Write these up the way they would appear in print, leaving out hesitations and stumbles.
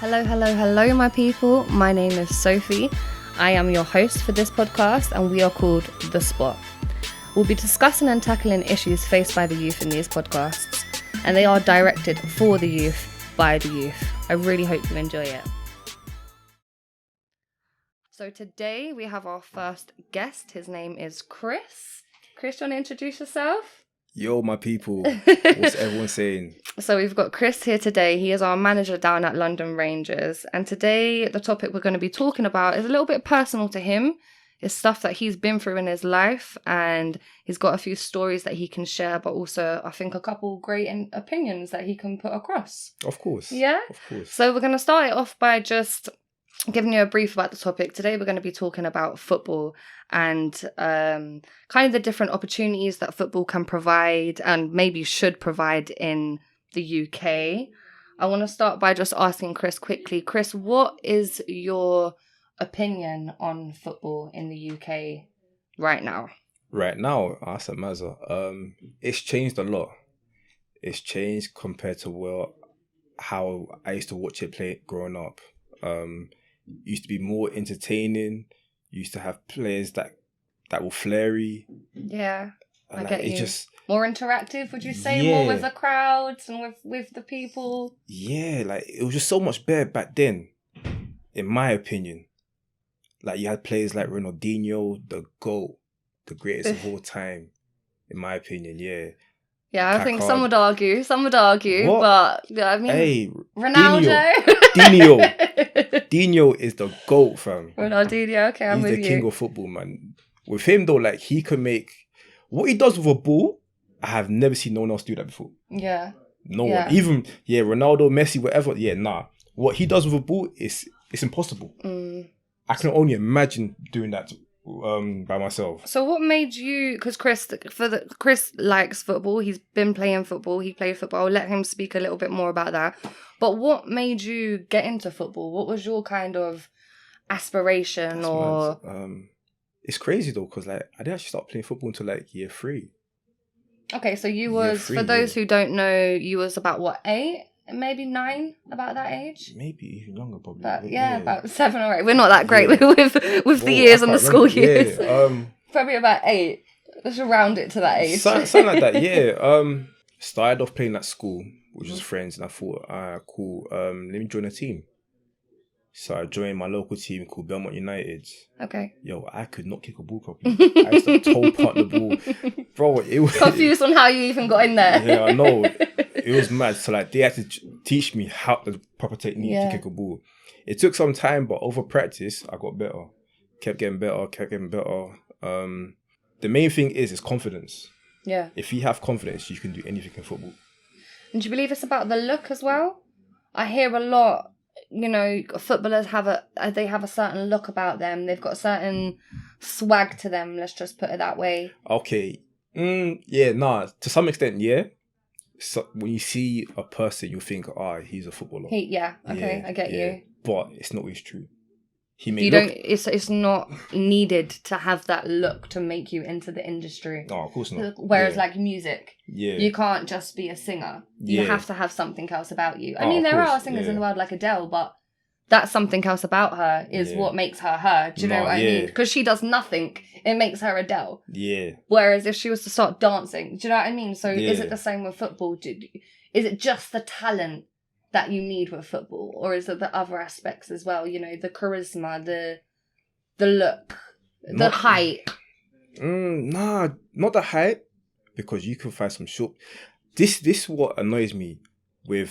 Hello, my people. My name is Sophie. I am your host for this podcast, and we are called The Spot. We'll be discussing and tackling issues faced by the youth in these podcasts, and they are directed for the youth, by the youth. I really hope you enjoy it. So today we have our first guest. His name is Chris. Chris, do you want to introduce yourself? Yo, my people. What's everyone saying? So we've got Chris here today. He is our manager down at London Rangers. And today the topic we're going to be talking about is a little bit personal to him. It's stuff that he's been through in his life, and he's got a few stories that he can share, but also I think a couple great opinions that he can put across. Of course. Yeah? Of course. So we're going to start it off by just giving you a brief about the topic. Today we're going to be talking about football and kind of the different opportunities that football can provide and maybe should provide in the UK. I want to start by just asking Chris quickly. Chris, what is your opinion on football in the UK right now? Right now, that's a mazza. It's changed a lot. It's changed compared to how I used to watch it play growing up. Used to be more entertaining. Used to have players that were flary. Yeah, and I get you. Just more interactive, would you say? Yeah. More with the crowds and with the people? Yeah, like it was just so much better back then, in my opinion. Like you had players like Ronaldinho, the GOAT, the greatest of all time, in my opinion, yeah. Yeah, I think some would argue, what? But yeah, I mean, hey, Ronaldo. Dino is the GOAT, fam. Ronaldinho, okay, I'm with you. He's the king of football, man. With him though, like he can make what he does with a ball. I have never seen no one else do that before. Yeah. No one. Even Ronaldo, Messi, whatever. Yeah, nah. What he does with a ball it's impossible. I can only imagine doing that by myself. So what made you, because Chris likes football, he's been playing football, he played football, I'll let him speak a little bit more about that, but what made you get into football? What was your kind of aspiration? It's crazy though, because like I didn't actually start playing football until like year 3. Okay, so you was, for those who don't know, you was about what, 8? Maybe 9, about that age? Maybe even younger, probably. But yeah, about 7 or 8. We're not that great with the years and the school years. Probably about 8. Let's round it to that age. Something like that, yeah. Started off playing at school, which was friends, and I thought, cool, let me join a team. So I joined my local team called Belmont United. Okay. Yo, I could not kick a ball properly. I used to toe punt the ball. Bro, it was... Confused on how you even got in there. Yeah, I know. It was mad. So like they had to teach me how the proper technique to kick a ball. It took some time, but over practice, I got better. Kept getting better. The main thing is confidence. Yeah. If you have confidence, you can do anything in football. And do you believe it's about the look as well? I hear a lot, footballers have a certain look about them. They've got a certain swag to them, let's just put it that way. Okay. To some extent, yeah. So when you see a person, you think, he's a footballer. I get you. But it's not always true. It's not needed to have that look to make you into the industry. No, of course not. Whereas like music, you can't just be a singer. You have to have something else about you. I mean, there are singers in the world like Adele, but that's something else about her is what makes her her. Do you know what I mean? Because she does nothing, it makes her Adele. Yeah. Whereas if she was to start dancing, do you know what I mean? So is it the same with football? Is it just the talent that you need with football, or is it the other aspects as well? The charisma, the look, the height. Nah, not the height, because you can find some short. This is what annoys me with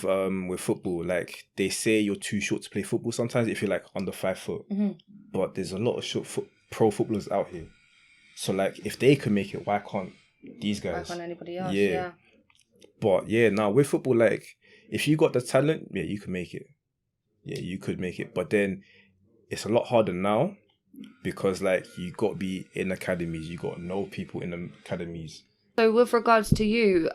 football. Like they say you're too short to play football sometimes if you're like under 5 foot. Mm-hmm. But there's a lot of pro footballers out here. So like if they can make it, why can't these guys? Why can't anybody else? Yeah. But with football, like if you got the talent, you can make it. Yeah, you could make it. But then it's a lot harder now because like you got to be in academies. You got to know people in the academies. So with regards to you,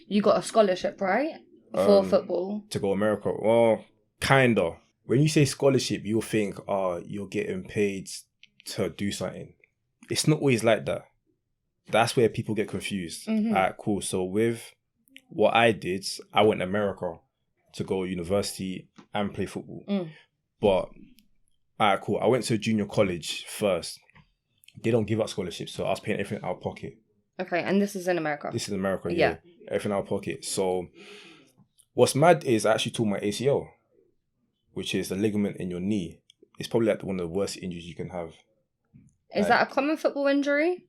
you got a scholarship, right? For football. To go to America. Well, kind of. When you say scholarship, you'll think, you're getting paid to do something. It's not always like that. That's where people get confused. Mm-hmm. All right, cool. So with what I did, I went to America to go to university and play football. But, alright, cool. I went to junior college first. They don't give out scholarships, so I was paying everything out of pocket. Okay, and this is in America? This is in America, yeah. Everything out of pocket. So, what's mad is I actually tore my ACL, which is the ligament in your knee. It's probably like one of the worst injuries you can have. Is that a common football injury?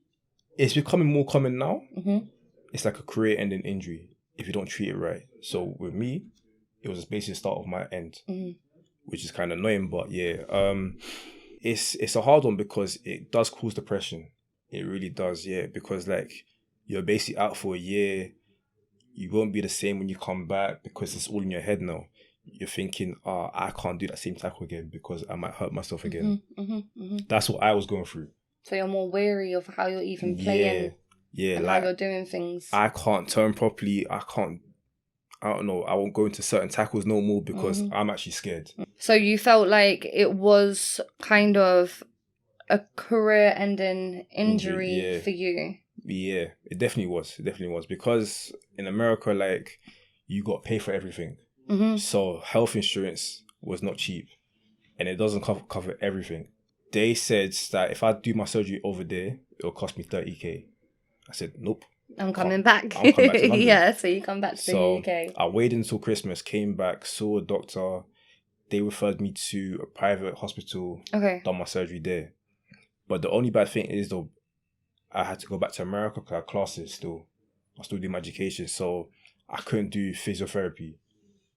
It's becoming more common now. Mm-hmm. It's like a career-ending injury if you don't treat it right. So with me, it was basically the start of my end, which is kind of annoying. But yeah, it's a hard one because it does cause depression. It really does, yeah. Because like you're basically out for a year. You won't be the same when you come back because it's all in your head now. You're thinking, I can't do that same tackle again because I might hurt myself again. That's what I was going through. So you're more wary of how you're even playing and like, how you're doing things. I can't turn properly. I don't know. I won't go into certain tackles no more because I'm actually scared. So you felt like it was kind of a career-ending injury for you? Yeah, it definitely was. It definitely was. Because in America, like, you got to pay for everything. So health insurance was not cheap. And it doesn't cover everything. They said that if I do my surgery over there, it'll cost me 30k. I said, nope. I'm coming back. I'm coming back to London. Yeah, so you come back to the UK. I waited until Christmas, came back, saw a doctor. They referred me to a private hospital. Okay. Done my surgery there. But the only bad thing is, though, I had to go back to America because I had classes still. I still do my education. So I couldn't do physiotherapy.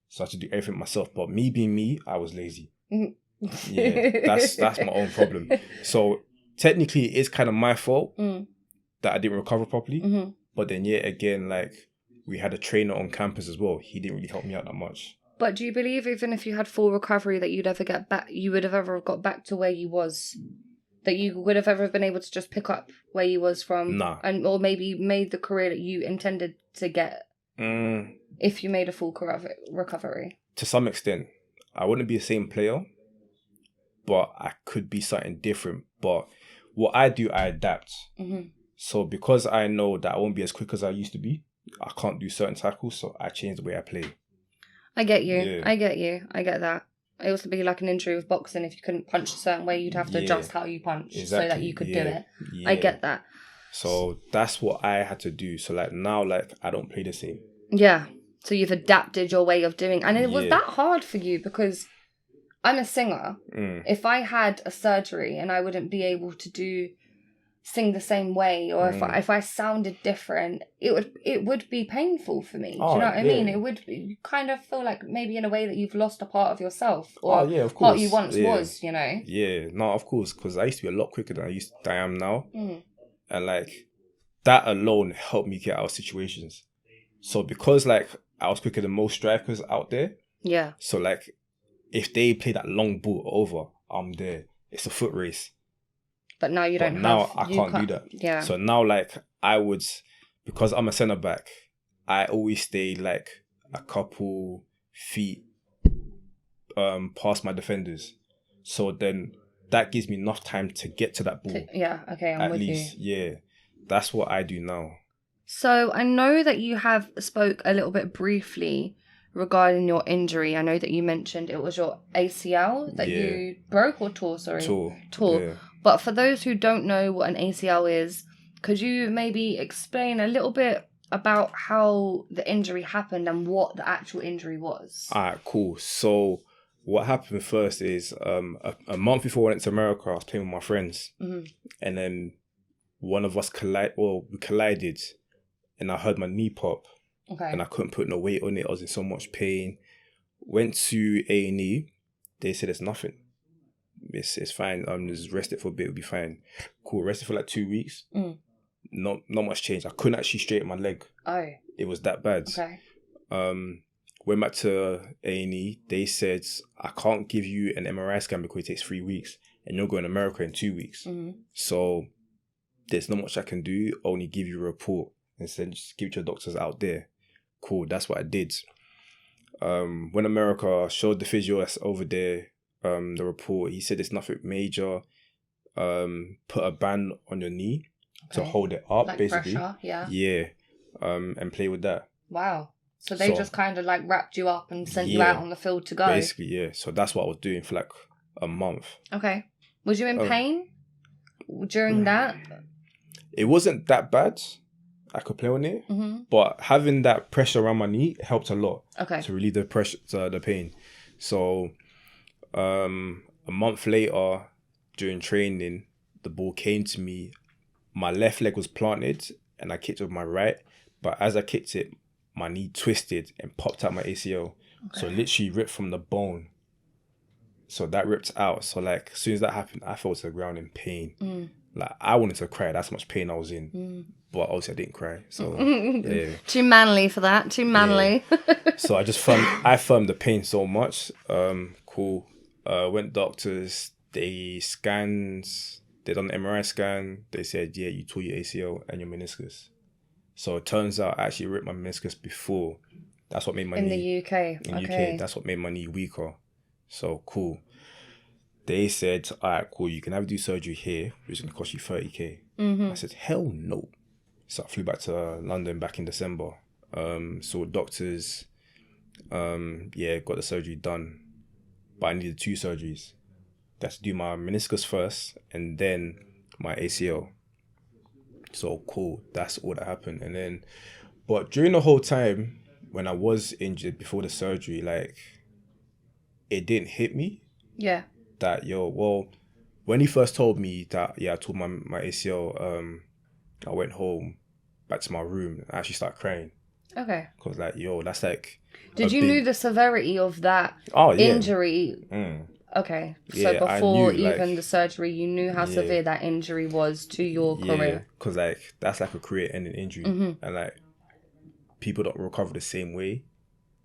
So I had to do everything myself. But me being me, I was lazy. Yeah, that's my own problem. So technically, it's kind of my fault that I didn't recover properly. But then, yeah, again, like, we had a trainer on campus as well. He didn't really help me out that much. But do you believe even if you had full recovery that you'd ever get back, you would have ever got back to where you was? That you would have ever been able to just pick up where you was from? Nah. Or maybe made the career that you intended to get if you made a full recovery? To some extent. I wouldn't be the same player, but I could be something different. But what I do, I adapt. So because I know that I won't be as quick as I used to be, I can't do certain tackles, so I change the way I play. I get you. Yeah. I get that. It used to be like an injury with boxing. If you couldn't punch a certain way, you'd have to adjust how you punch so that you could do it. I get that. So that's what I had to do. So like now, like I don't play the same. Yeah. So you've adapted your way of doing, and it was that hard for you because I'm a singer. If I had a surgery and I wouldn't be able to sing the same way, or if I sounded different, it would be painful for me. Do you know what I mean? It would be, you kind of feel like maybe in a way that you've lost a part of yourself, or of course. Part you once was, you know? Yeah, no, of course, because I used to be a lot quicker than I am now. And like, that alone helped me get out of situations. So because like, I was quicker than most strikers out there. Yeah. So like, if they play that long ball over, I'm there. It's a foot race. But now you don't now I can't do that. Yeah. So now, like, I would, because I'm a centre back, I always stay like a couple feet past my defenders. So then that gives me enough time to get to that ball. Yeah, okay, I'm with you. At least, yeah. That's what I do now. So I know that you have spoke a little bit briefly regarding your injury. I know that you mentioned it was your ACL that you broke or tore, sorry? Tore. Yeah. But for those who don't know what an ACL is, could you maybe explain a little bit about how the injury happened and what the actual injury was? Alright, cool. So what happened first is a month before I went to America, I was playing with my friends. And then one of us collided and I heard my knee pop. Okay. And I couldn't put no weight on it. I was in so much pain. Went to A&E. They said it's nothing. It's fine. Just rest it for a bit. It'll be fine. Cool. Rested for like 2 weeks. Not much change. I couldn't actually straighten my leg. Oh. It was that bad. Okay. Went back to A&E. They said, I can't give you an MRI scan because it takes 3 weeks. And you're going to America in 2 weeks. So there's not much I can do. Only give you a report. And said, just give it to your doctors out there. Cool. That's what I did. When America showed the physio over there, the report, he said it's nothing major. Put a band on your knee to hold it up, like basically. Pressure, yeah. Yeah. And play with that. Wow. So they just kind of like wrapped you up and sent you out on the field to go. Basically, yeah. So that's what I was doing for like a month. Okay. Was you in pain during that? It wasn't that bad. I could play on it, but having that pressure around my knee helped a lot. Okay. To relieve the pressure, the pain. So, a month later, during training, the ball came to me. My left leg was planted, and I kicked with my right. But as I kicked it, my knee twisted and popped out my ACL. Okay. So it literally ripped from the bone. So that ripped out. So like as soon as that happened, I fell to the ground in pain. Like I wanted to cry. That's how much pain I was in. But obviously I didn't cry. So yeah. Too manly for that. Too manly. Yeah. So I firmed the pain so much. Cool. Went doctors. They done an MRI scan. They said, yeah, you tore your ACL and your meniscus. So it turns out I actually ripped my meniscus before. That's what made my knee... In the UK. In the UK. That's what made my knee weaker. So, cool. They said, all right, cool, you can have to do surgery here, which is going to cost you 30k. I said, hell no. So I flew back to London back in December. Saw doctors. Got the surgery done. But I needed 2 surgeries. That's to do my meniscus first and then my ACL. So cool, that's all that happened. And then, but during the whole time when I was injured before the surgery, like it didn't hit me. Yeah. That when he first told me that, I tore my ACL, I went home back to my room and I actually started crying. Okay. Because like, that's like. Did you know the severity of that injury? Okay, so before even the surgery, you knew how severe that injury was to your career. Because like that's like a career-ending injury, and like people don't recover the same way.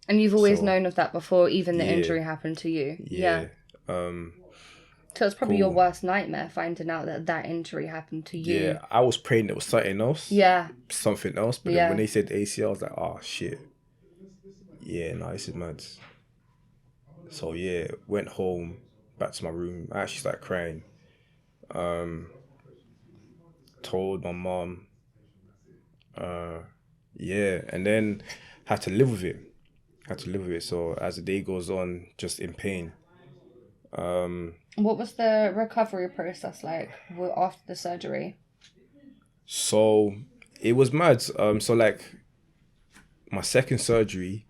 And you've always known of that before, even the injury happened to you. Yeah. So it's probably your worst nightmare finding out that injury happened to you. Yeah, I was praying it was something else. Yeah. Something else, but then when they said ACL, I was like, oh shit. Yeah, no, this is mad. So yeah, went home, back to my room. I actually started crying. Told my mom. And then had to live with it. So as the day goes on, just in pain. What was the recovery process like after the surgery? So it was mad. So like my second surgery,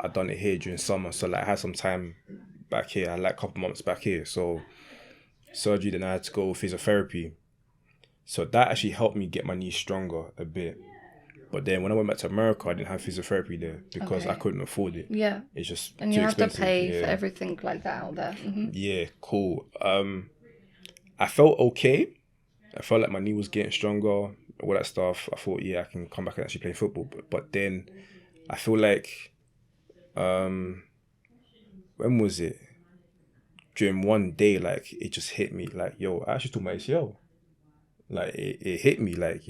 I done it here during summer. So like I had some time back here. I had like a couple months back here. So surgery, then I had to go physiotherapy. So that actually helped me get my knee stronger a bit. But then when I went back to America, I didn't have physiotherapy there because I couldn't afford it. Yeah. It's just and too you expensive. have to pay for everything like that out there. Yeah, cool. I felt okay. I felt like my knee was getting stronger, all that stuff. I thought, I can come back and actually play football. But then I feel like, when was it? During one day, like, it just hit me. Like, I actually tore my ACL. Like, it hit me like,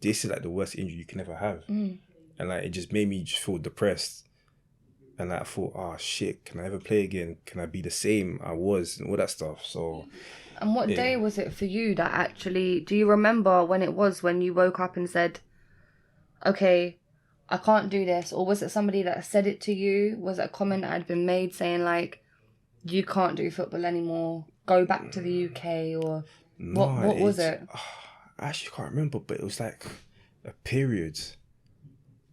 this is like the worst injury you can ever have. And like, it just made me just feel depressed. And like, I thought, oh shit, can I ever play again? Can I be the same I was and all that stuff? So. And what day was it for you that actually, do you remember when it was when you woke up and said, okay, I can't do this? Or was it somebody that said it to you? Was it a comment that had been made saying like, you can't do football anymore, go back to the UK? Or what was it? I actually can't remember, but it was like a period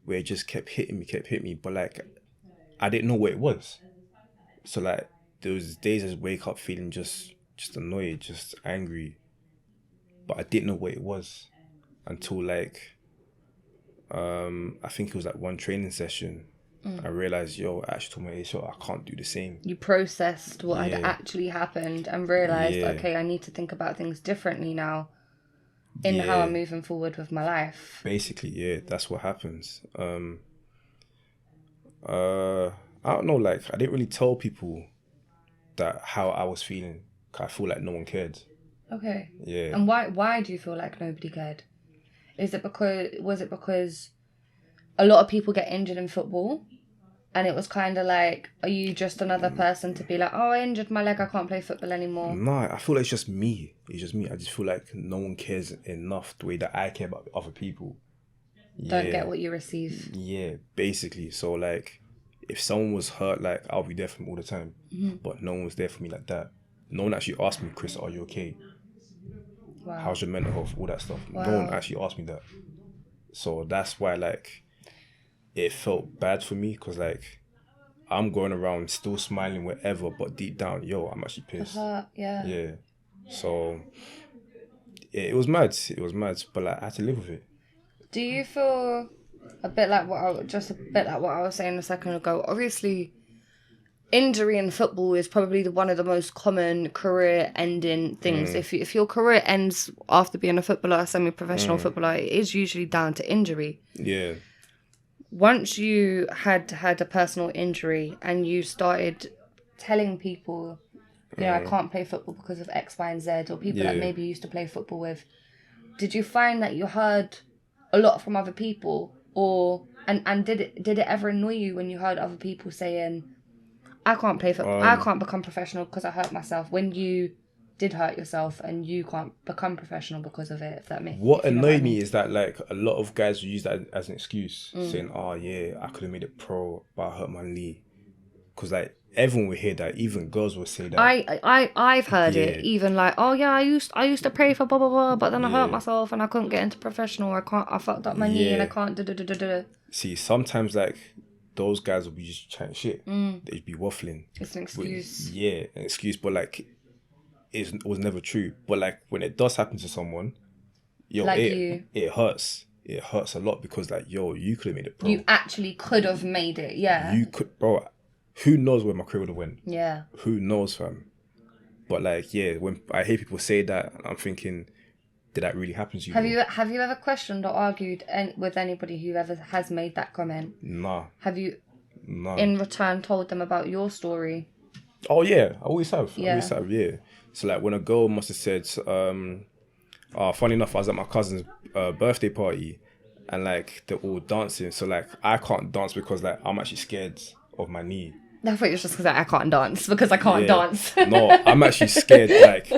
where it just kept hitting me. But like, I didn't know what it was. So like, there was days I wake up feeling just annoyed, just angry. But I didn't know what it was until like, I think it was like one training session. I realized, I actually told my ACL, I can't do the same. You processed what had actually happened and realized, okay, I need to think about things differently now in how I'm moving forward with my life. Basically, that's what happens. I don't know, like, I didn't really tell people that how I was feeling. I feel like no one cared. Okay. Yeah. And why do you feel like nobody cared? Was it because a lot of people get injured in football? And it was kind of like, are you just another person to be like, oh, I injured my leg, I can't play football anymore? No, I feel like it's just me. I just feel like no one cares enough the way that I care about other people. don't get what you receive. Yeah, basically. So like, if someone was hurt, like I'll be there for them all the time. But no one was there for me like that. No one actually asked me, Chris, are you okay? Wow. How's your mental health? All that stuff. Wow. No one actually asked me that. So that's why like it felt bad for me, because like I'm going around still smiling wherever, but deep down, I'm actually pissed. Yeah. So it was mad. It was mad, but like I had to live with it. Do you feel a bit like what I was saying a second ago? Obviously, injury in football is probably one of the most common career-ending things. If your career ends after being a footballer, a semi-professional footballer, it is usually down to injury. Yeah. Once you had a personal injury and you started telling people, I can't play football because of X, Y, and Z, or people that maybe you used to play football with, did you find that you heard a lot from other people, and did it ever annoy you when you heard other people saying, I can't play football, I can't become professional because I hurt myself, when you did hurt yourself and you can't become professional because of it, if that makes sense? What annoyed me is that like a lot of guys use that as an excuse, saying, I could have made it pro, but I hurt my knee. Because like everyone will hear that, even girls will say that. I've heard it, even like, I used to pray for blah blah blah, but then I hurt myself and I couldn't get into professional. I fucked up my knee and I can't See, sometimes like those guys will be just chatting shit. They'd be waffling. It's an excuse. An excuse, but like it was never true. But like when it does happen to someone, it hurts. It hurts a lot, because like you could have made it pro. You actually could have made it. You could, bro. Who knows where my career would have went? Yeah. Who knows, fam? But like, when I hear people say that, I'm thinking, did that really happen to you? Have you ever questioned or argued with anybody who ever has made that comment? Nah. Have you, in return, told them about your story? Oh yeah, I always have. Yeah. So like when a girl must have said, funny enough, I was at my cousin's birthday party, and like they're all dancing. So like I can't dance because like I'm actually scared of my knee. I thought it was just because I can't dance, because I can't dance. No, I'm actually scared. Like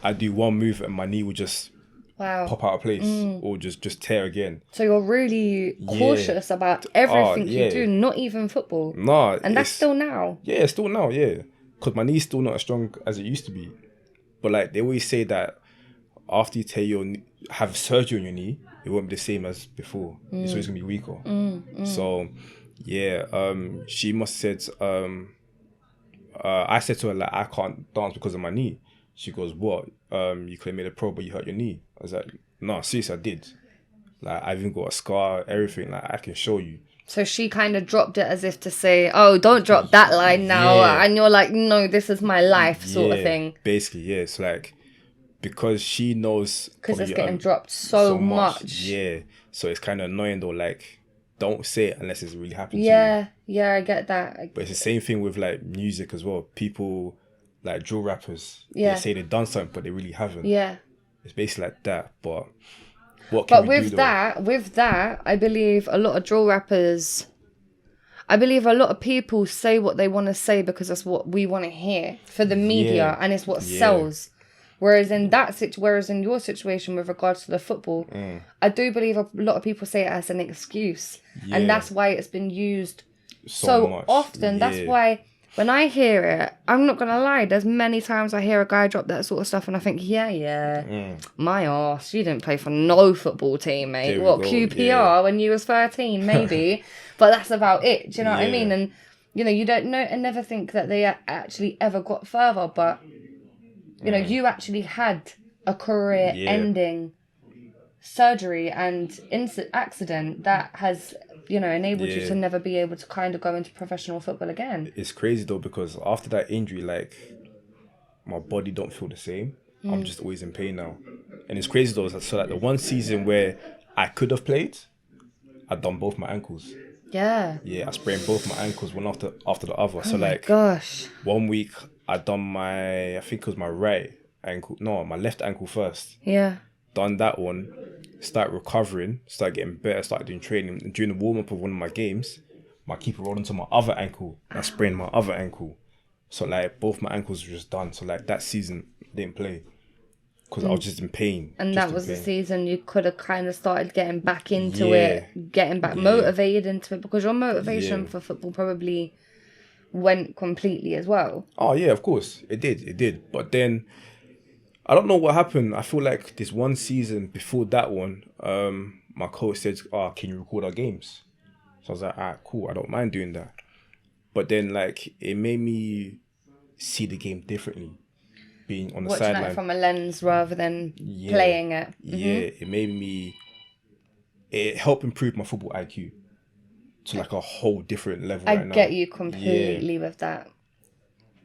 I do one move and my knee will just pop out of place, or just tear again. So you're really cautious about everything you do, not even football. No, and that's still now. Yeah, still now. Yeah, because my knee's still not as strong as it used to be. But like they always say that after you have surgery on your knee, it won't be the same as before. It's always gonna be weaker. So. Yeah, she must have said, I said to her, like, I can't dance because of my knee. She goes, what? You could have made a pro, but you hurt your knee. I was like, no, seriously, I did. Like, I even got a scar, everything. Like, I can show you. So she kind of dropped it as if to say, oh, don't drop that line now. Yeah. And you're like, no, this is my life sort of thing. Basically, yeah. It's like, because she knows. Because it's getting dropped so much. Yeah. So it's kind of annoying though, like, don't say it unless it's really happened to you. Yeah, I get that. But it's the same thing with like music as well. People like drill rappers, they say they've done something, but they really haven't. Yeah. It's basically like that. But what can we do though? With that, I believe a lot of drill rappers, a lot of people say what they want to say because that's what we want to hear for the media, and it's what sells. Whereas in your situation with regards to the football, I do believe a lot of people say it as an excuse. Yeah. And that's why it's been used so often. Yeah. That's why when I hear it, I'm not going to lie, there's many times I hear a guy drop that sort of stuff and I think, my arse, you didn't play for no football team, mate. What, QPR when you was 13, maybe? But that's about it, do you know what I mean? And, you don't know and never think that they actually ever got further, but... you actually had a career-ending surgery and accident that has, enabled you to never be able to kind of go into professional football again. It's crazy though, because after that injury, like, my body don't feel the same. I'm just always in pain now. And it's crazy though, so like the one season where I could have played, I'd done both my ankles. Yeah. Yeah, I sprained both my ankles one after the other. So like, gosh. 1 week I done I think it was my my left ankle first. Yeah. Done that one, started recovering, started getting better, started doing training. And during the warm-up of one of my games, my keeper rolled into my other ankle. I sprained my other ankle. So like both my ankles were just done. So like that season, I didn't play. because I was just in pain. And that was the season you could have kind of started getting back into it, getting back motivated into it, because your motivation for football probably went completely as well. Oh, yeah, of course. It did. But then, I don't know what happened. I feel like this one season before that one, my coach said, can you record our games? So I was like, alright, cool, I don't mind doing that. But then, like, it made me see the game differently. Being on the sideline. Watching it from a lens rather than playing it. Yeah, it helped improve my football IQ to like a whole different level right now. I get you completely with that.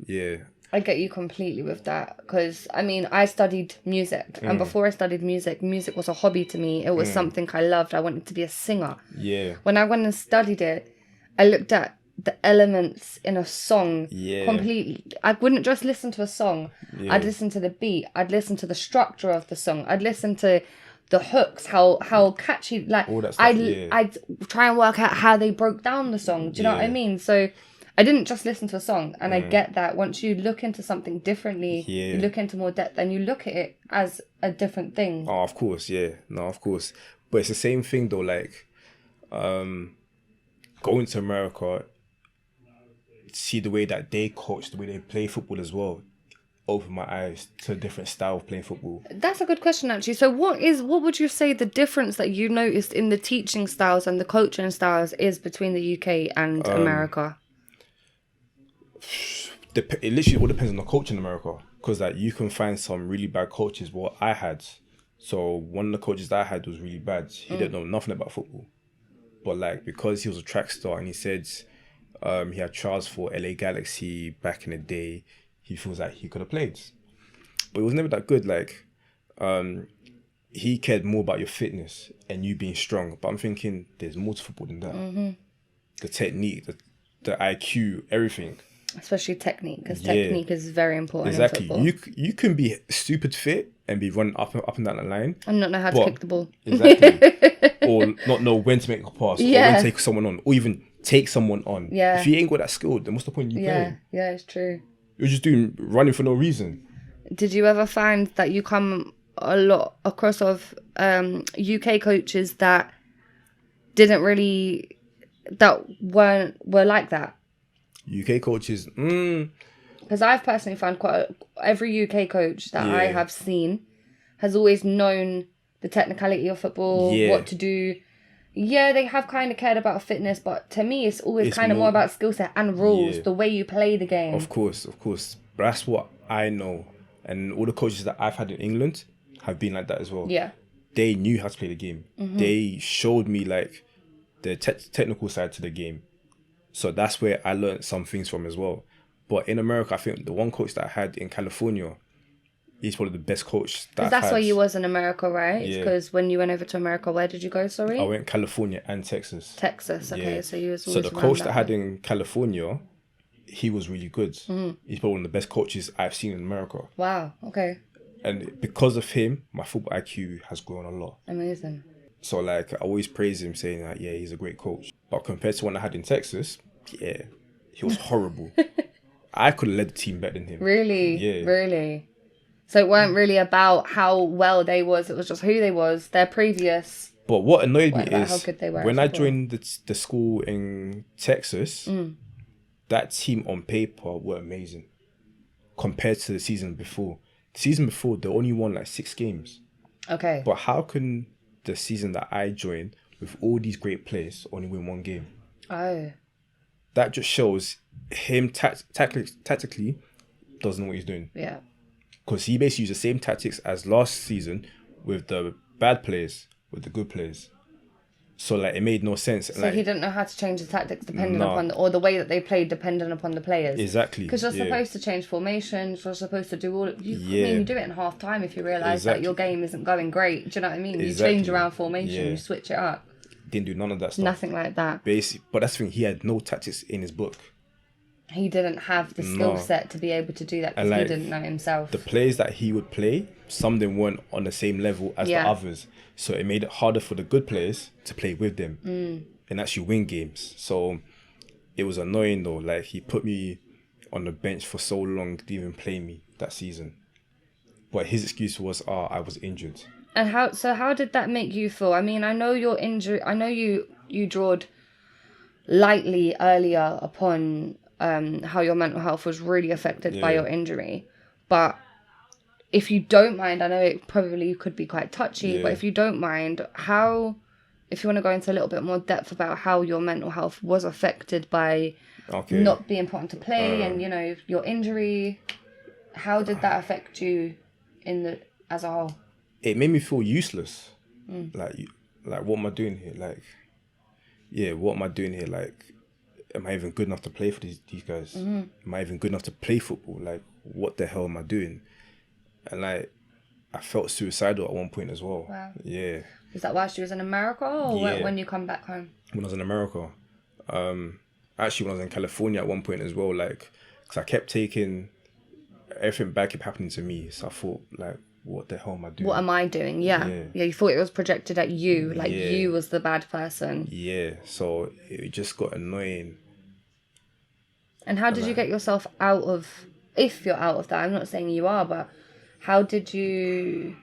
Yeah. I get you completely with that, because, I mean, I studied music, and before I studied music was a hobby to me. It was something I loved. I wanted to be a singer. Yeah. When I went and studied it, I looked at the elements in a song completely. I wouldn't just listen to a song. I'd listen to the beat. I'd listen to the structure of the song. I'd listen to the hooks, how catchy, like, all that stuff, I'd try and work out how they broke down the song. Do you know what I mean? So I didn't just listen to a song, and I get that once you look into something differently, you look into more depth, and you look at it as a different thing. Oh, of course, yeah. No, of course. But it's the same thing though, like, going to America, see the way that they coach, the way they play football as well, opened my eyes to a different style of playing football. That's a good question, actually. So what would you say the difference that you noticed in the teaching styles and the coaching styles is between the UK and America? It literally all depends on the coach in America, because like you can find some really bad coaches. What I had, so one of the coaches that I had was really bad. He didn't know nothing about football, but like because he was a track star and he said he had trials for LA Galaxy back in the day, he feels like he could have played, but it was never that good. Like he cared more about your fitness and you being strong, but I'm thinking there's more to football than that. The technique, the IQ, everything. Especially technique, because technique is very important. Exactly. In football. You can be stupid fit and be running up and down the line and not know how to kick the ball. Exactly. Or not know when to make a pass, or when to take someone on, or even take someone on. Yeah. If you ain't got that skill, then what's the point in you playing? Yeah, it's true. You're just running for no reason. Did you ever find that you come a lot across of UK coaches that were like that? UK coaches, because I've personally found every UK coach that I have seen has always known the technicality of football, what to do. Yeah, they have kind of cared about fitness, but to me, it's always kind of more about skill set and rules, the way you play the game. Of course. But that's what I know. And all the coaches that I've had in England have been like that as well. Yeah. They knew how to play the game. They showed me like the technical side to the game. So that's where I learned some things from as well. But in America, I think the one coach that I had in California, he's probably the best coach that I've had. That's where you was in America, right? Yeah. Because when you went over to America, where did you go, sorry? I went California and Texas. Texas, okay. Yeah. So you was always So the coach that I had in California, he was really good. He's probably one of the best coaches I've seen in America. Wow, okay. And because of him, my football IQ has grown a lot. Amazing. So like I always praise him, saying that he's a great coach. But compared to one I had in Texas, he was horrible. I could have led the team better than him. Really? Yeah. Really? So it weren't really about how well they was, it was just who they was, their previous. But what annoyed me is how good they were when I joined the school in Texas, that team on paper were amazing compared to the season before. The season before, they only won like 6 games. Okay. But how can the season that I joined with all these great players only win 1 game? Oh. That just shows him tactically doesn't know what he's doing. Yeah. Because he basically used the same tactics as last season with the bad players, with the good players. So like it made no sense. So he didn't know how to change the tactics depending upon or the way that they played depending upon the players. Exactly. Because you're supposed to change formations. You're supposed to do all. You do it in half time if you realise that your game isn't going great. Do you know what I mean? You change around formation. You switch it up. Didn't do none of that stuff. Nothing like that. But that's the thing. He had no tactics in his book. He didn't have the skill set to be able to do that because he didn't know himself. The players that he would play, some of them weren't on the same level as the others. So it made it harder for the good players to play with them and actually win games. So it was annoying though. Like he put me on the bench for so long, didn't even play me that season. But his excuse was, I was injured. And how did that make you feel? I mean, I know your injury. I know you drawed lightly earlier upon how your mental health was really affected by your injury. But if you don't mind, I know it probably could be quite touchy, but if you don't mind, if you want to go into a little bit more depth about how your mental health was affected by not being put onto play and, you know, your injury, how did that affect you as a whole? It made me feel useless. Like, what am I doing here? What am I doing here? Like, am I even good enough to play for these guys? Am I even good enough to play football? Like, what the hell am I doing? And like, I felt suicidal at one point as well. Wow. Yeah. Is that while she was in America or when you come back home? When I was in America. Actually, when I was in California at one point as well, like, because I kept taking everything bad kept happening to me. So I thought, like, what the hell am I doing? What am I doing? Yeah, you thought it was projected at you, like you was the bad person. Yeah, so it just got annoying. And how did you get yourself out of, if you're out of that, I'm not saying you are, but how did you...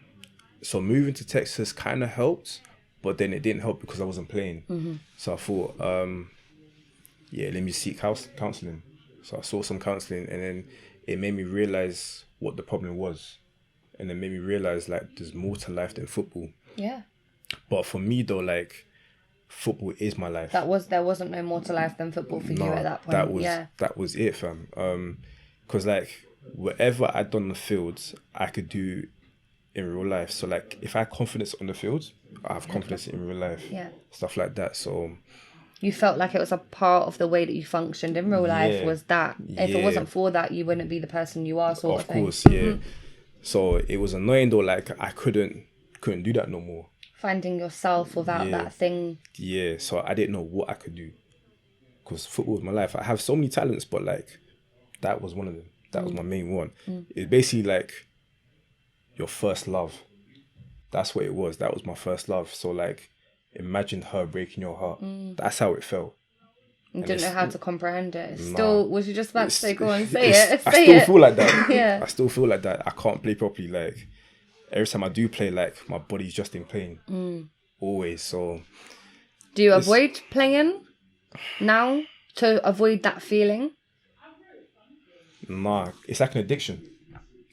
So moving to Texas kind of helped, but then it didn't help because I wasn't playing. So I thought, let me seek counselling. So I saw some counselling, and then it made me realise what the problem was. And then made me realise, like, there's more to life than football. Yeah. But for me, though, like, football is my life. There wasn't no more to life than football for you at that point. That was it, fam. Because, like, whatever I'd done on the field, I could do in real life. So, like, if I had confidence on the field, I have confidence in real life. Yeah. Stuff like that. So... You felt like it was a part of the way that you functioned in real life was that. If it wasn't for that, you wouldn't be the person you are, sort of thing. Of course, yeah. So it was annoying though, like I couldn't do that no more. Finding yourself without that thing. Yeah, so I didn't know what I could do. Because football was my life. I have so many talents, but like that was one of them. That was my main one. It's basically like your first love. That's what it was. That was my first love. So like imagine her breaking your heart. That's how it felt. You didn't know how to comprehend it. Was you just about to say, go on, say it? I still feel like that. Yeah. I still feel like that. I can't play properly. Like, every time I do play, like, my body's just in pain. Always. So. Do you avoid playing now to avoid that feeling? Nah. It's like an addiction.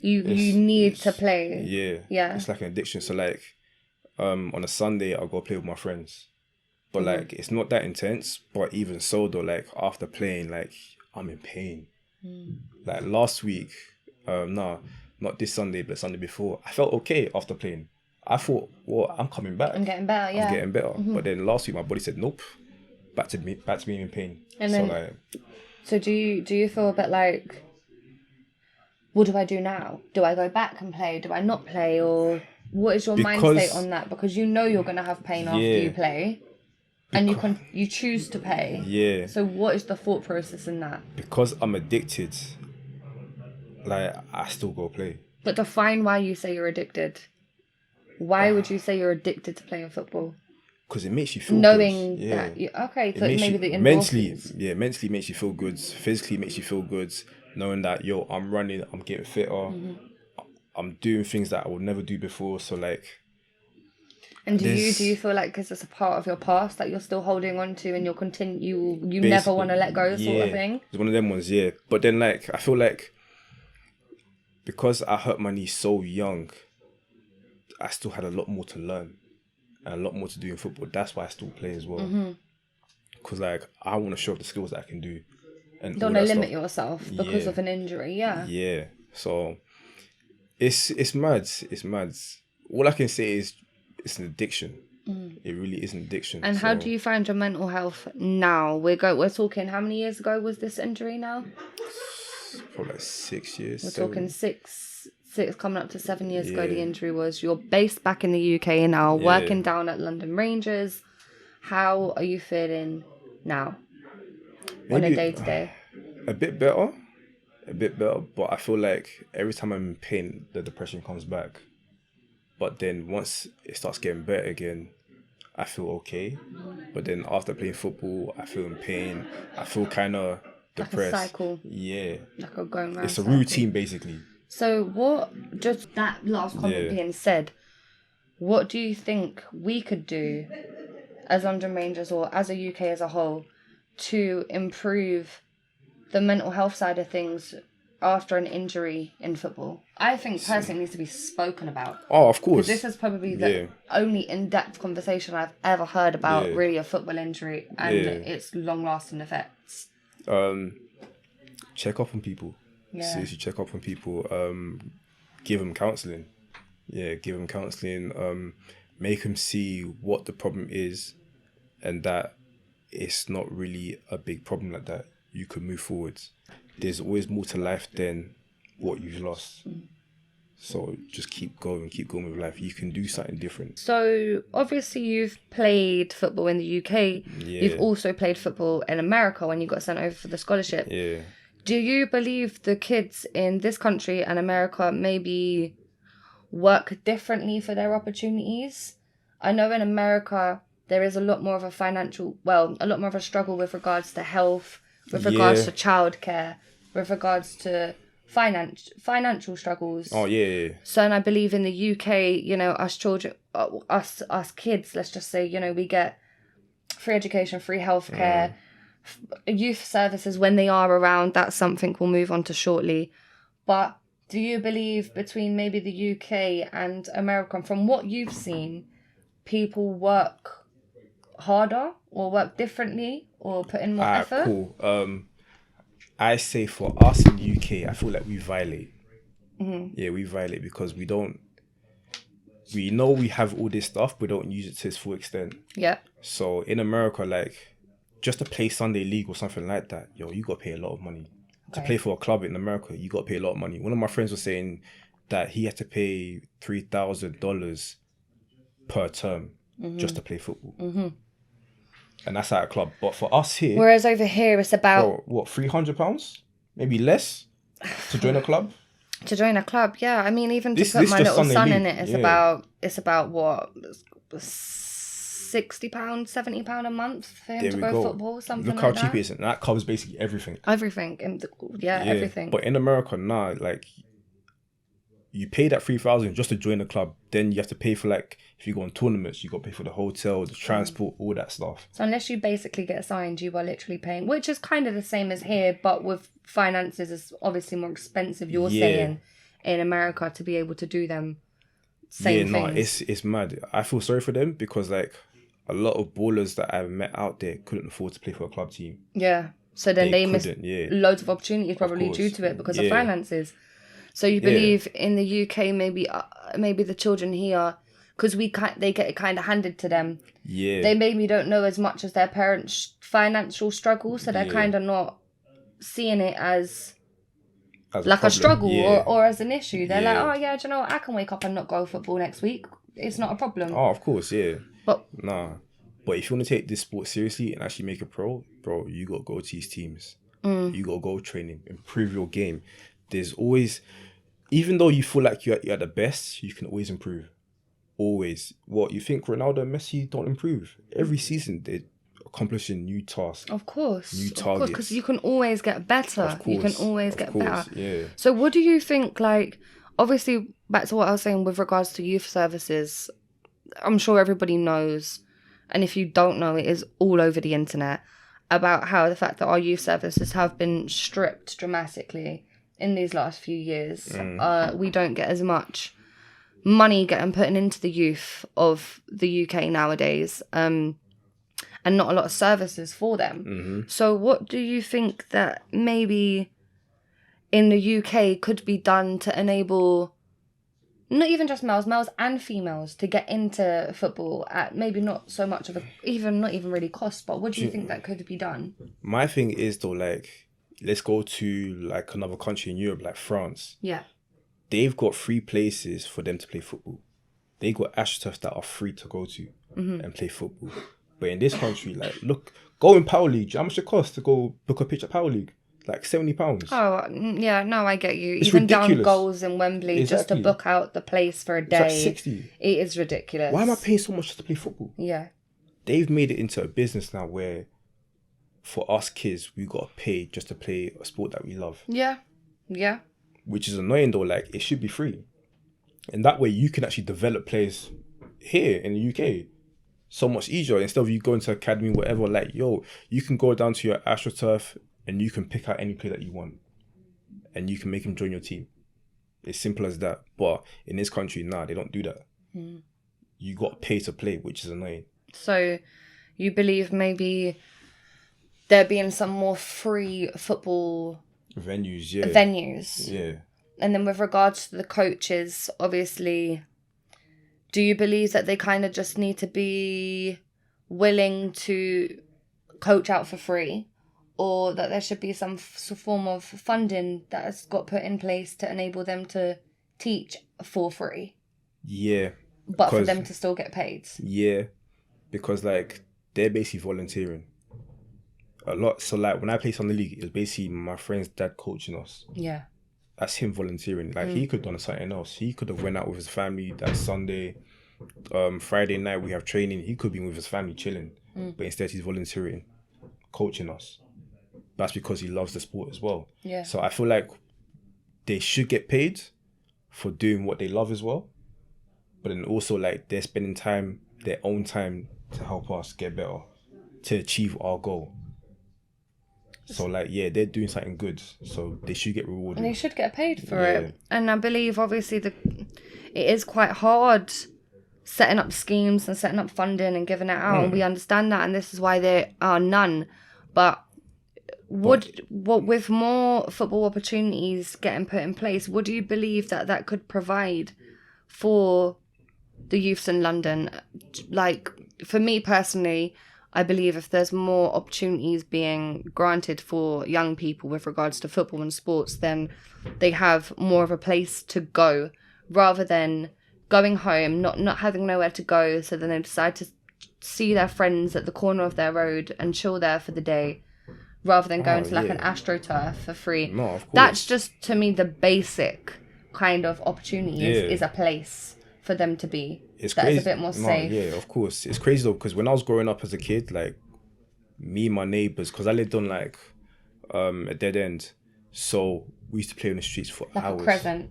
You need to play. Yeah. Yeah. It's like an addiction. So, like, on a Sunday, I'll go play with my friends. But like it's not that intense, but even so though, like after playing, like I'm in pain. Like last week, not this Sunday, but Sunday before, I felt okay after playing. I thought, well, I'm coming back. I'm getting better, yeah. I'm getting better. But then last week my body said nope. Back to being in pain. And then, so do you feel a bit like, what do I do now? Do I go back and play? Do I not play? Or what is your mindset on that? Because you know you're gonna have pain after you play. And you choose to pay. Yeah. So what is the thought process in that? Because I'm addicted, like I still go play. But define why you say you're addicted. Why would you say you're addicted to playing football? Because it makes you feel knowing good. That you so maybe the mentally makes you feel good. Physically makes you feel good. Knowing that I'm running, I'm getting fitter. I'm doing things that I would never do before. So like. And do you feel like because it's a part of your past that you're still holding on to and you never want to let go sort of thing? It's one of them ones, yeah. But then like I feel like because I hurt my knee so young, I still had a lot more to learn and a lot more to do in football. That's why I still play as well. Because like I want to show off the skills that I can do. And don't want to limit yourself because of an injury, Yeah. So it's mad. It's mad. All I can say is it's an addiction. It really is an addiction. And how do you find your mental health now? We're talking, how many years ago was this injury now? Probably like 6 years. We're talking six coming up to 7 years ago the injury was. You're based back in the UK now, working down at London Rangers. How are you feeling now? On a day-to-day? A bit better, but I feel like every time I'm in pain, the depression comes back. But then once it starts getting better again, I feel okay. But then after playing football, I feel in pain. I feel kind of depressed. Like a cycle. Yeah. Like a going round. It's a routine, basically. So what, just that last comment being said, what do you think we could do as London Rangers or as a UK as a whole to improve the mental health side of things after an injury in football? I think personally it needs to be spoken about. Oh, of course. This is probably the only in-depth conversation I've ever heard about really a football injury and its long-lasting effects. Check up on people. Seriously, check up on people. Give them counselling. Give them counselling. Make them see what the problem is and that it's not really a big problem like that. You can move forwards. There's always more to life than what you've lost. So just keep going with life. You can do something different. So obviously you've played football in the UK. You've also played football in America when you got sent over for the scholarship. Do you believe the kids in this country and America maybe work differently for their opportunities? I know in America there is a lot more of a struggle with regards to health, with regards to childcare, with regards to financial struggles. So, and I believe in the UK, us children, us kids, let's just say, we get free education, free healthcare, youth services when they are around. That's something we'll move on to shortly. But do you believe between maybe the UK and America, from what you've seen, people work harder or work differently or put in more effort? Cool. I say for us in the UK, I feel like we violate. We violate because we know we have all this stuff, but don't use it to its full extent. So in America, like, just to play Sunday League or something like that, you got to pay a lot of money. To play for a club in America, you got to pay a lot of money. One of my friends was saying that he had to pay $3,000 per term just to play football. And that's at a club. But for us here... Whereas over here, it's about... £300? Maybe less to join a club? To join a club, yeah. I mean, even to put my little son in it, it's about what... £60, £70 a month for him to go football, something like that. Look how cheap it is. And that covers basically everything. Everything. Everything. But in America, like, you pay that $3,000 just to join the club. Then you have to pay for, like, if you go on tournaments, you got to pay for the hotel, the transport, all that stuff. So unless you basically get signed, you are literally paying, which is kind of the same as here, but with finances, it's obviously more expensive, you're saying, in America to be able to do them same things. It's mad. I feel sorry for them because, like, a lot of ballers that I've met out there couldn't afford to play for a club team. So then they missed loads of opportunities probably due to it because of finances. So you believe in the UK, maybe the children here, because they get it kind of handed to them. They maybe don't know as much as their parents' financial struggles, so they're kind of not seeing it as like a struggle or as an issue. They're like, oh yeah, do you know what? I can wake up and not go football next week. It's not a problem. Oh, of course, But if you want to take this sport seriously and actually make it pro, bro, you got to go to these teams. You got to go training, improve your game. There's always, even though you feel like you're at the best, you can always improve. Always. What, you think Ronaldo and Messi don't improve? Every season they're accomplishing new tasks. Of course. New targets. Because you can always get better. Of course. You can always get better. Yeah. So what do you think, like, obviously back to what I was saying with regards to youth services, I'm sure everybody knows, and if you don't know, it is all over the internet, about how the fact that our youth services have been stripped dramatically in these last few years. We don't get as much money getting put into the youth of the UK nowadays, and not a lot of services for them. So what do you think that maybe in the UK could be done to enable not even just males and females to get into football at maybe not so much of not even really cost, but what do you think that could be done? My thing is though, like, let's go to like another country in Europe, like France. They've got free places for them to play football. They got AstroTurfs that are free to go to and play football. But in this country, like, look, go in Power League. How much it costs to go book a pitch at Power League? Like £70. Oh, yeah, no, I get you. It's even ridiculous. Down goals in Wembley just to book out the place for a day. It's like 60. It is ridiculous. Why am I paying so much to play football? They've made it into a business now where for us kids, we got to pay just to play a sport that we love. which is annoying though. Like, it should be free. And that way you can actually develop players here in the UK so much easier. Instead of you going to academy, whatever, like, yo, you can go down to your AstroTurf and you can pick out any player that you want. And you can make him join your team. It's simple as that. But in this country, they don't do that. You got to pay to play, which is annoying. So you believe maybe there being some more free football venues. Yeah. And then with regards to the coaches, obviously, do you believe that they kind of just need to be willing to coach out for free? Or that there should be some form of funding that has got put in place to enable them to teach for free? Yeah. But for them to still get paid? Yeah. Because, like, they're basically volunteering. A lot. So, like, when I played on the league, it was basically my friend's dad coaching us. Yeah. That's him volunteering. Like, he could have done something else. He could have went out with his family that Sunday. Friday night, we have training. He could be with his family chilling. But instead, he's volunteering, coaching us. That's because he loves the sport as well. Yeah. So I feel like they should get paid for doing what they love as well. But then also, like, they're spending time, their own time, to help us get better, to achieve our goal. So, like, yeah, they're doing something good. So they should get rewarded. And they should get paid for it. And I believe, obviously, it is quite hard setting up schemes and setting up funding and giving it out. And we understand that. And this is why there are none. But with more football opportunities getting put in place, what do you believe that could provide for the youths in London? Like, for me personally, I believe if there's more opportunities being granted for young people with regards to football and sports, then they have more of a place to go rather than going home, not having nowhere to go. So then they decide to see their friends at the corner of their road and chill there for the day, rather than going to like an AstroTurf for free. No, of course. That's just, to me, the basic kind of opportunity is a place for them to be. It's that crazy. Is a bit more safe. Yeah, of course. It's crazy though, because when I was growing up as a kid, like, me and my neighbours, because I lived on like a dead end, so we used to play on the streets for like hours. A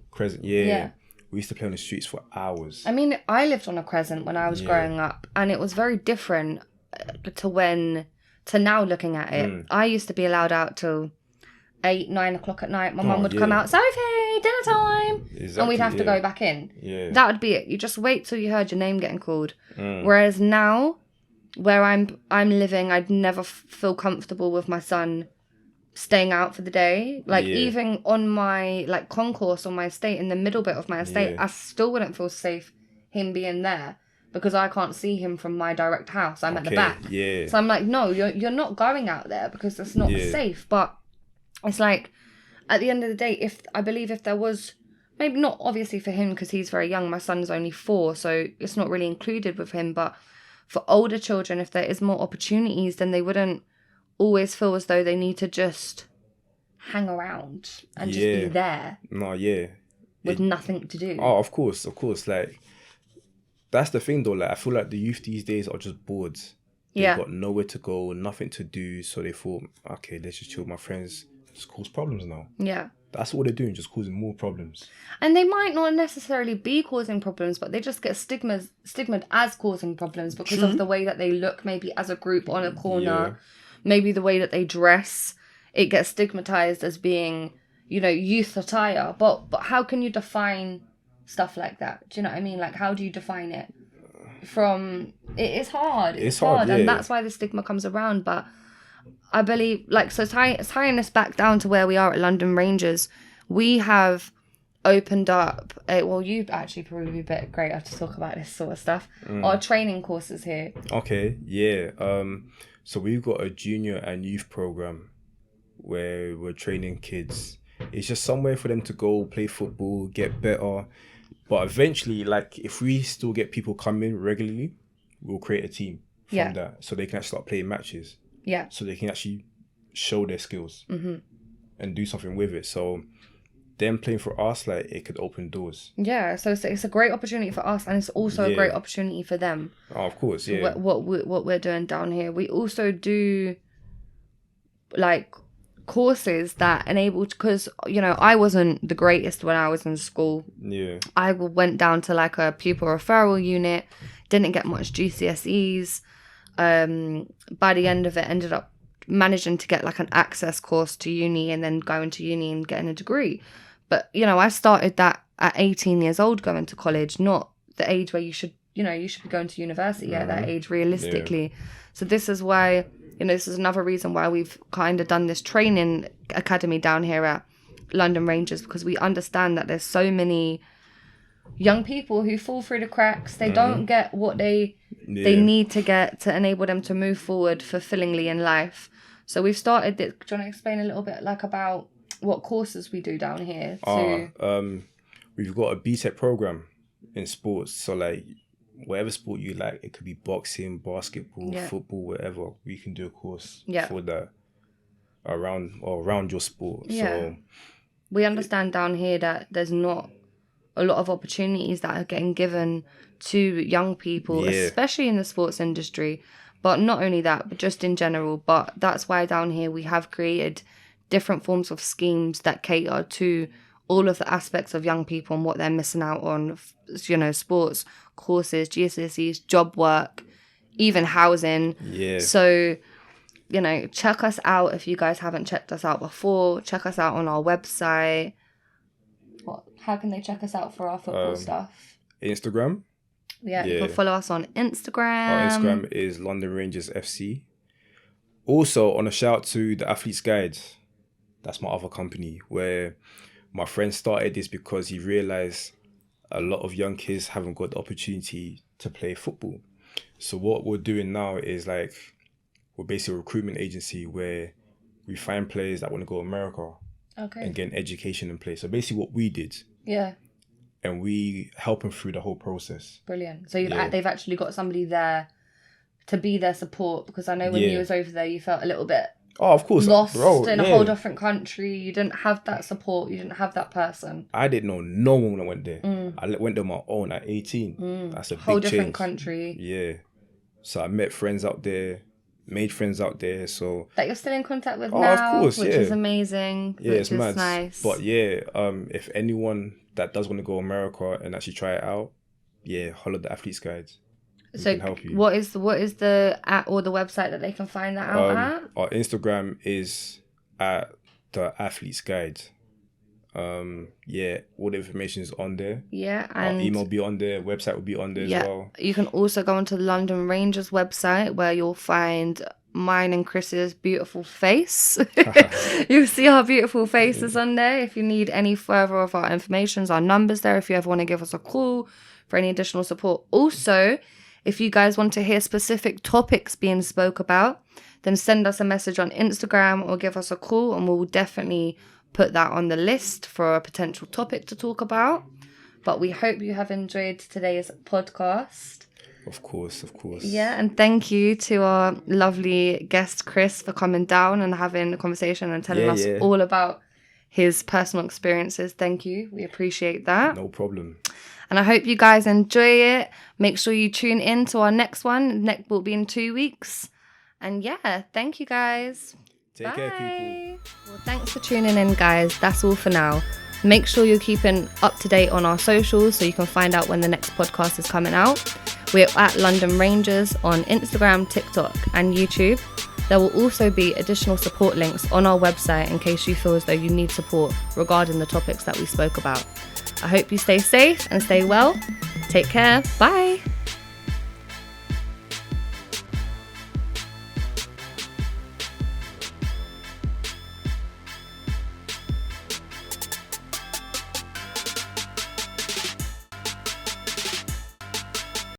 crescent, yeah. We used to play on the streets for hours. I mean, I lived on a crescent when I was growing up, and it was very different to now looking at it. I used to be allowed out till 8, 9 o'clock at night. My mum would come out, Sophie, dinner time, and we'd have to go back in. Yeah. That would be it. You just wait till you heard your name getting called. Whereas now, where I'm living, I'd never feel comfortable with my son staying out for the day. Like, even on my like concourse on my estate, in the middle bit of my estate, I still wouldn't feel safe him being there, because I can't see him from my direct house. I'm at the back. Yeah. So I'm like, no, you're not going out there because it's not safe. But it's like, at the end of the day, if there was, maybe not obviously for him because he's very young, my son's only 4, so it's not really included with him, but for older children, if there is more opportunities, then they wouldn't always feel as though they need to just hang around and just be there. No, yeah. With nothing to do. Oh, of course. Like, that's the thing though. Like, I feel like the youth these days are just bored. They've got nowhere to go, nothing to do, so they thought, okay, let's just chill with my friends. Just cause problems now. Yeah. That's what they're doing, just causing more problems. And they might not necessarily be causing problems, but they just get stigmatized as causing problems because of the way that they look, maybe as a group on a corner, maybe the way that they dress. It gets stigmatized as being, youth attire. But how can you define stuff like that? Do you know what I mean? Like, how do you define it? It's hard. It's hard. And that's why the stigma comes around. But I believe, so tying this back down to where we are at London Rangers, we have opened up you actually probably a bit greater to talk about this sort of stuff. Our training courses here. Okay, yeah. So we've got a junior and youth program where we're training kids. It's just somewhere for them to go play football, get better. But eventually, like, if we still get people coming regularly, we'll create a team from that, so they can actually start playing matches. Yeah. So they can actually show their skills and do something with it. So them playing for us, like, it could open doors. Yeah. So it's a great opportunity for us, and it's also a great opportunity for them. Oh, of course, yeah. What we're doing down here, we also do, like, courses that enabled, because, you know, I wasn't the greatest when I was in school. Yeah. I went down to like a pupil referral unit, didn't get much GCSEs. By the end of it, ended up managing to get like an access course to uni and then going to uni and getting a degree. But, you know, I started that at 18 years old going to college, not the age where you should be going to university at that age realistically. Yeah. So this is why, you know, this is another reason why we've kind of done this training academy down here at London Rangers, because we understand that there's so many young people who fall through the cracks. They don't get what they need to get to enable them to move forward fulfillingly in life. So we've started this. Do you want to explain a little bit like about what courses we do down here? We've got a BTEC program in sports. So like whatever sport you like, it could be boxing, basketball, football, whatever. We can do a course for that around your sport. Yeah. So we understand down here that there's not a lot of opportunities that are getting given to young people, especially in the sports industry. But not only that, but just in general. But that's why down here we have created different forms of schemes that cater to all of the aspects of young people and what they're missing out on, you know, sports, courses, GCSEs, job work, even housing. Yeah. So, you know, check us out if you guys haven't checked us out before. Check us out on our website. How can they check us out for our football stuff? Instagram. Yeah, you can follow us on Instagram. Our Instagram is London Rangers FC. Also, on a shout to the Athlete's Guide. That's my other company, where my friend started this because he realized a lot of young kids haven't got the opportunity to play football. So what we're doing now is like, we're basically a recruitment agency where we find players that want to go to America and get an education in place. So basically what we did. Yeah. And we help them through the whole process. Brilliant. So they've actually got somebody there to be their support, because I know when you was over there, you felt a little bit of course, lost in a whole different country. You didn't have that support. You didn't have that person. I didn't know no one when I went there. I went there on my own at 18. That's a whole big different change. Country. Yeah. So I met friends out there, made friends out there. So that you're still in contact with now, of course, which is amazing. Yeah, it's mad. Nice. But if anyone that does want to go to America and actually try it out, holler the Athlete's Guide. So can help you. What is the at or the website that they can find that out at? Our Instagram is at the Athlete's Guide. All the information is on there. Yeah, and our email will be on there. Website will be on there as well. You can also go onto the London Rangers website, where you'll find mine and Chris's beautiful face. You'll see our beautiful faces on there. If you need any further of our information, our numbers there. If you ever want to give us a call for any additional support. Also, if you guys want to hear specific topics being spoke about, then send us a message on Instagram or give us a call, and we'll definitely put that on the list for a potential topic to talk about. But we hope you have enjoyed today's podcast. Of course. Yeah, and thank you to our lovely guest Chris for coming down and having a conversation and telling us all about his personal experiences. Thank you. We appreciate that. No problem. And I hope you guys enjoy it. Make sure you tune in to our next one. Next will be in 2 weeks. And thank you guys. Take care, people. Well, thanks for tuning in, guys. That's all for now. Make sure you're keeping up to date on our socials so you can find out when the next podcast is coming out. We're at London Rangers on Instagram, TikTok, and YouTube. There will also be additional support links on our website in case you feel as though you need support regarding the topics that we spoke about. I hope you stay safe and stay well. Take care. Bye.